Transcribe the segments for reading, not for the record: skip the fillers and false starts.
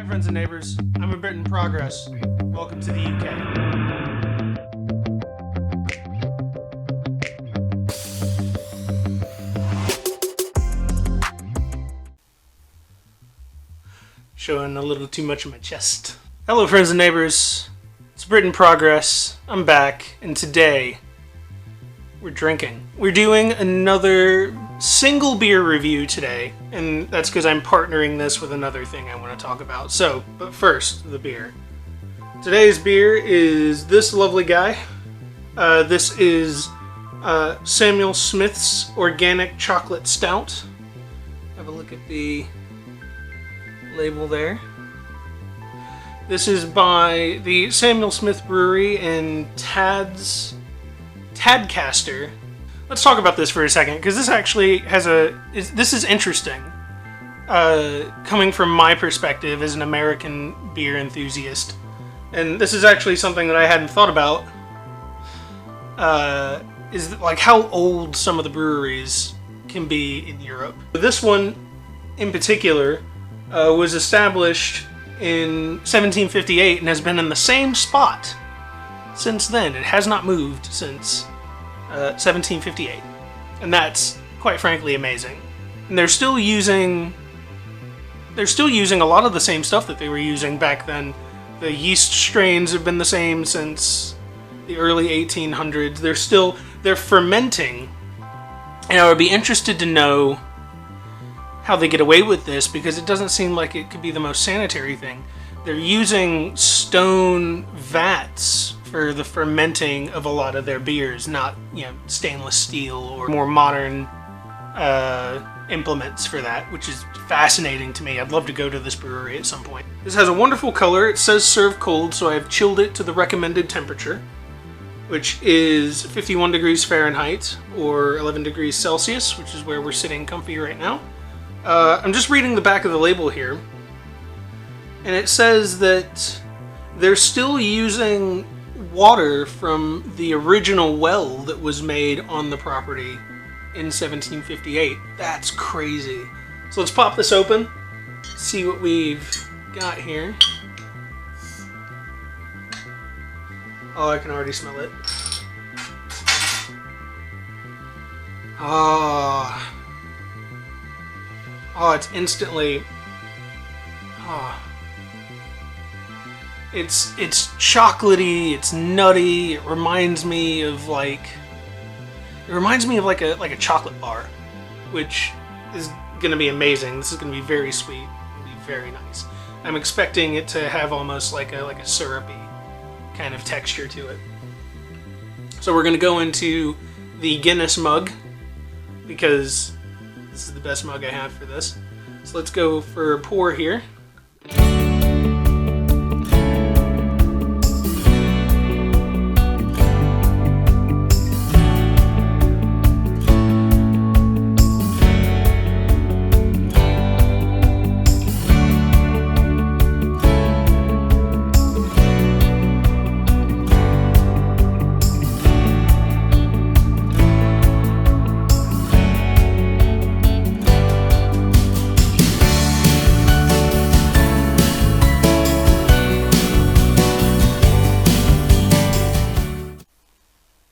friends and neighbors. I'm a Brit in progress. Welcome to the UK. Showing a little too much of my chest. Hello friends and neighbors. It's Brit in progress. I'm back, and today we're drinking. We're doing another single beer review today, and that's because I'm partnering this with another thing I want to talk about. So, but first, the beer. Today's beer is this lovely guy. This is Samuel Smith's Organic Chocolate Stout. Have a look at the label there. This is by the Samuel Smith Brewery in Tadcaster. Let's talk about this for a second, because this actually has this is interesting. Coming from my perspective as an American beer enthusiast. And this is actually something that I hadn't thought about. Is like how old some of the breweries can be in Europe. This one, in particular, was established in 1758 and has been in the same spot since then. It has not moved since 1758, and that's quite frankly amazing. And they're still using a lot of the same stuff that they were using back then. The yeast strains have been the same since the early 1800s. They're fermenting, and I would be interested to know how they get away with this, because it doesn't seem like it could be the most sanitary thing. They're using stone vats for the fermenting of a lot of their beers, not, stainless steel or more modern implements for that, which is fascinating to me. I'd love to go to this brewery at some point. This has a wonderful color. It says serve cold, so I've chilled it to the recommended temperature, which is 51 degrees Fahrenheit or 11 degrees Celsius, which is where we're sitting comfy right now. I'm just reading the back of the label here, and it says that they're still using water from the original well that was made on the property in 1758. That's crazy. So let's pop this open, see what we've got here. Oh, I can already smell it. Oh, it's instantly... It's chocolatey, it's nutty, it reminds me of like a chocolate bar, which is gonna be amazing. This is gonna be very sweet, it'll be very nice. I'm expecting it to have almost like a syrupy kind of texture to it. So we're gonna go into the Guinness mug, because this is the best mug I have for this. So let's go for a pour here.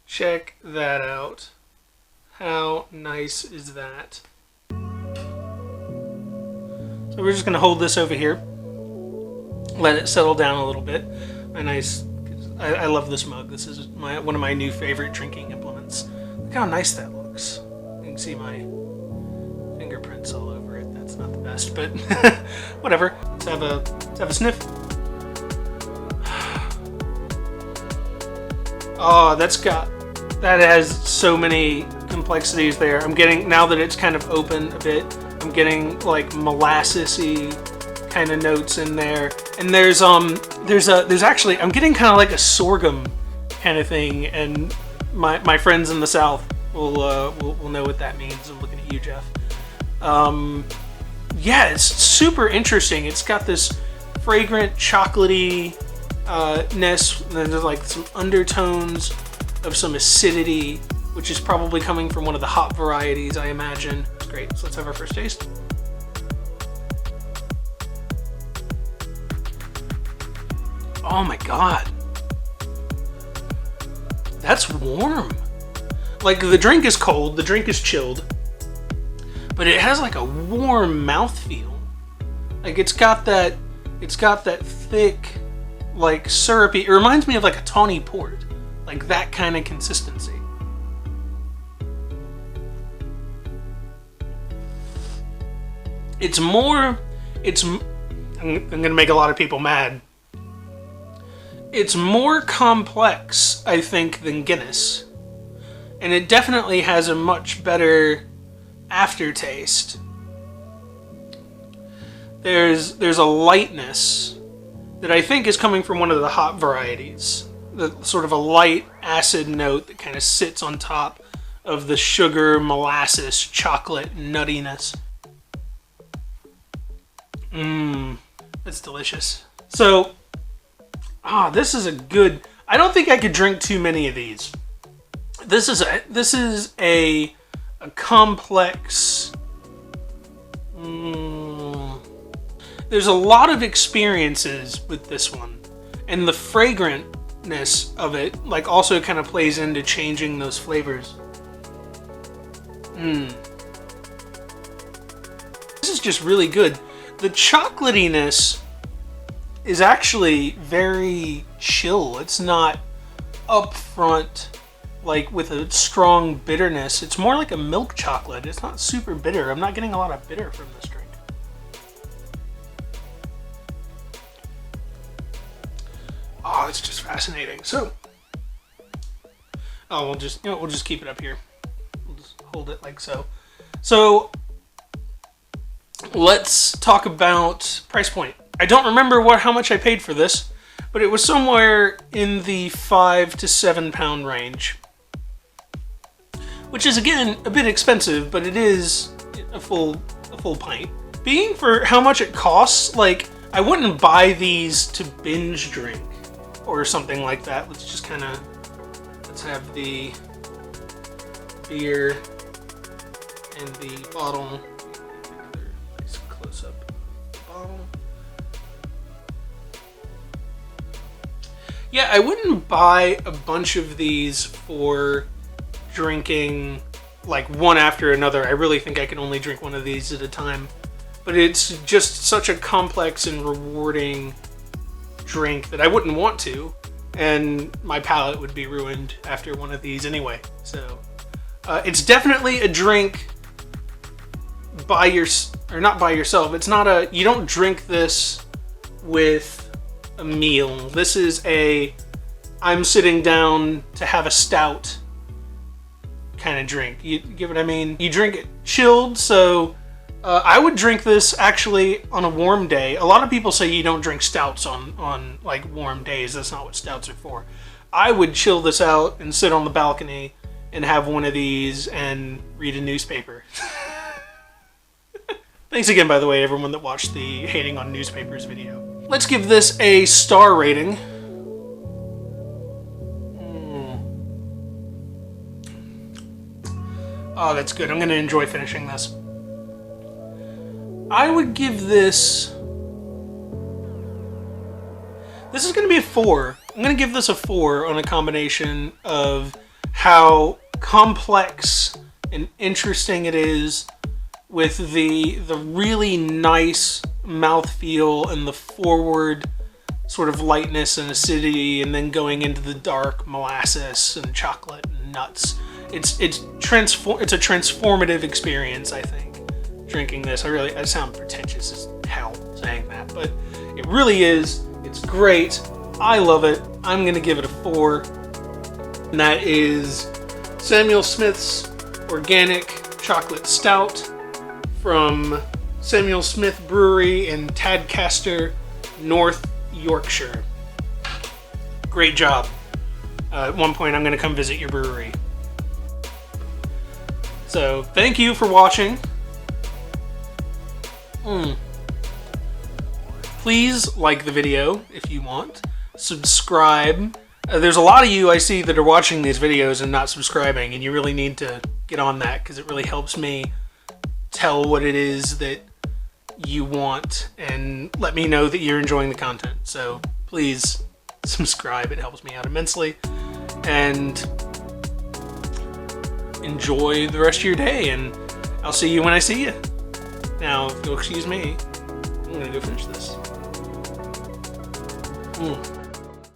Check that out. How nice is that? So we're just going to hold this over here. Let it settle down a little bit. I love this mug. This is one of my new favorite drinking implements. Look how nice that looks. You can see my fingerprints all over it. That's not the best, but whatever. Let's have a sniff. Oh, that has so many complexities there. I'm getting, now that it's kind of open a bit, I'm getting like molassesy kind of notes in there. And there's actually, I'm getting kind of like a sorghum kind of thing, and my friends in the South will know what that means. I'm looking at you, Jeff. Yeah, it's super interesting. It's got this fragrant chocolatey ness, and then there's like some undertones of some acidity, which is probably coming from one of the hop varieties, I imagine. It's great. So let's have our first taste. Oh my god. That's warm. Like, the drink is cold, the drink is chilled, but it has like a warm mouthfeel. Like, it's got that thick, like, syrupy, it reminds me of like a tawny port. Like that kind of consistency. I'm gonna make a lot of people mad. It's more complex, I think, than Guinness. And it definitely has a much better aftertaste. There's a lightness that I think is coming from one of the hop varieties. The sort of a light acid note that kind of sits on top of the sugar, molasses, chocolate nuttiness. That's delicious. So, this is a good... I don't think I could drink too many of these. This is a complex... There's a lot of experiences with this one. And the fragrantness of it, like, also kind of plays into changing those flavors. This is just really good. The chocolatiness is actually very chill. It's not upfront, like with a strong bitterness. It's more like a milk chocolate. It's not super bitter. I'm not getting a lot of bitter from this drink. Oh, it's just fascinating. So, we'll just keep it up here. We'll just hold it like so. So, let's talk about price point. I don't remember how much I paid for this, but it was somewhere in the £5 to £7 range, which is again a bit expensive, but it is a full pint. Being for how much it costs, like, I wouldn't buy these to binge drink or something like that. Let's have the beer and the bottle. Nice close up bottle. Yeah, I wouldn't buy a bunch of these for drinking like one after another. I really think I can only drink one of these at a time. But it's just such a complex and rewarding drink that I wouldn't want to, and my palate would be ruined after one of these anyway. So it's definitely a drink not by yourself. It's not you don't drink this with a meal. This is I'm sitting down to have a stout kind of drink. You get what I mean? You drink it chilled, so I would drink this actually on a warm day. A lot of people say you don't drink stouts on like warm days. That's not what stouts are for. I would chill this out and sit on the balcony and have one of these and read a newspaper. Thanks again, by the way, everyone that watched the hating on newspapers video. Let's give this a star rating. Oh, that's good. I'm going to enjoy finishing this. I would give this... This is going to be a 4. I'm going to give this a 4 on a combination of how complex and interesting it is with the really nice mouthfeel and the forward sort of lightness and acidity, and then going into the dark molasses and chocolate and nuts. It's a transformative experience, I think, drinking this. I sound pretentious as hell saying that, but it really is. It's great. I love it. I'm going to give it a 4. And that is Samuel Smith's Organic Chocolate Stout from Samuel Smith Brewery in Tadcaster, North Yorkshire. Great job. At one point, I'm going to come visit your brewery. So, thank you for watching. Please like the video if you want. Subscribe. There's a lot of you I see that are watching these videos and not subscribing, and you really need to get on that because it really helps me tell what it is that you want and let me know that you're enjoying the content. So please subscribe. It helps me out immensely. And enjoy the rest of your day, and I'll see you when I see you. Now, if you'll excuse me, I'm gonna go finish this.